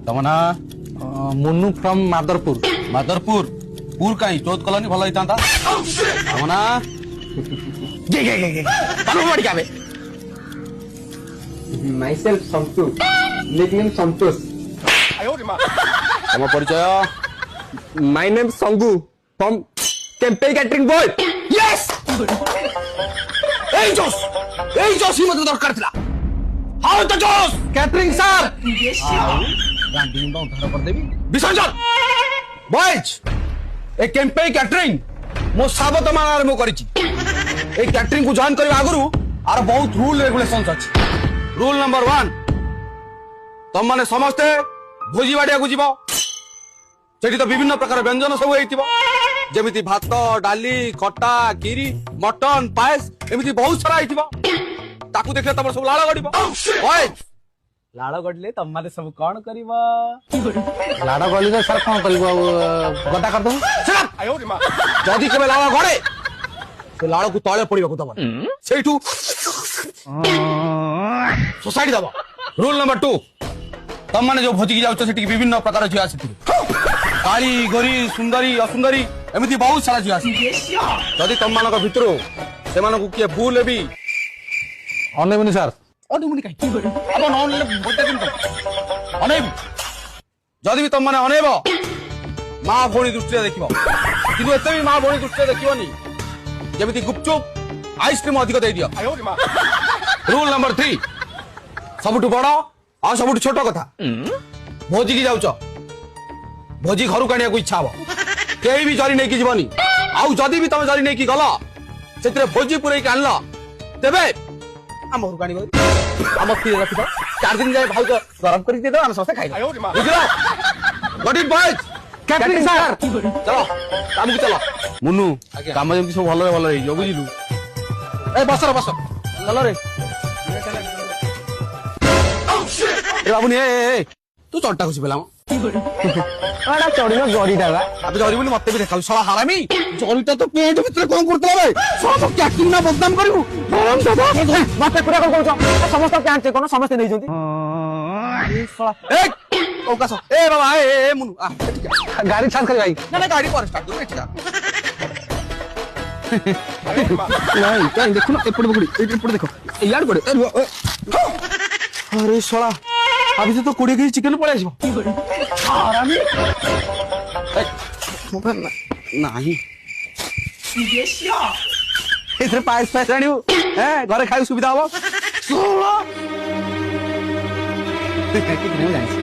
तम ना मुन्नू फ्रॉम मादरपुर। मादरपुर पूर कहीं चौथ कॉलोनी भल होता तम ना my self Santosh, nickname Santosh. तम परिचय माय नेम संगू फ्रॉम केम्पे कैटरिंग बॉय। यस ए जोश ही मत दरकार थिला हाउ द जोश कैटरिंग सर। गांधी मुंडा उद्धार कर देबी विसर्जन बॉयज ए कैंपे कैटरिंग मो साबत मान आरंभ करिछि ए कैटरिंग को जॉइन करबा आगरु आर बहुत रूल रेगुलेशंस अछि। रूल नंबर 1 तुम माने समस्ते भोजी बाडिया को जीवो सेठी तो विभिन्न प्रकार व्यंजन सब हेतिबो जेमिति भात डाली खट्टा खीरी मटन पायस एमिति बहुत सारा हेतिबो ताकू देखले तमर सब लाळ गडिबो ओए लाड़ गड़ले तम माने सब कौन करिवो? लाड़ गड़ले सर कौन करिवो? गड्ढा कर दो। जदि केबे लाळ गड़े तो लाळ को तळे पड़िबो को तमर सेठू सोसाइटी दबो। रूल नंबर 2 तम माने जो भोजी की जाउछ सेठी विभिन्न प्रकार झिया आसी काली गोरी सुंदरी असुंदरी एमिति बहुत सारा झिया आसी जदि तम मानक भितरो से मानक के भूल हेबी अनेबनी सर। अनुमुनि काई अब नन भोटे किन अनेब जदि भी तम माने अनेब मां भोणी दृष्टि देखिबो किंतु एते भी मां भोणी दृष्टि देखिबोनी जेमिति गुपचुप आइसक्रीम अधिक दे दियो। रूल नंबर 3 सबुठु बड़ आ सबुठु छोट कथा भोजी की जाउछ भोजी घर कानिया को इच्छा हो केही भी जरी नै की जीवनी आउ जदि भी तमे जरी नै की गला सेतरे भोजी पुरै के आनला तेबे हम घर कानी हम फ्री रखि दो 4 दिन जाए भाउ गरम करि दे दो हम ससे खाइ बुझलो got it boys catering sir. चलो काम को चलो मुन्नू काम जेमति सब भलो भलो हो बुझिलु ए बस चलो रे ए बाबूनी ए तू चट्टा खुशी पेला अड़ा चढ़िनो जरीटा बा। अब जरी बोली मते भी देखा साला हरामी जरीटा तो पेट भीतर कोन करतला बे सब कैटिंग ना बदनाम करिवु हराम दादा मते पूरा कर कहू समस्त कैंट कोन समस्त नै जंती। ए साला ए ओकास ए बाबा ए मुन्नू आ गाड़ी छान कर भाई। ना गाड़ी पर स्टार्ट दो एठिका नहीं क्या देखो ना एपड़ बगड़ी एपड़ देखो यार पड़े। अरे साला अभी तो 20 केजी चिकन पळे आसीबो हरामी मोबाइल नाही इधर पाइस राणीउ ए घरे खाइ सुविधा हो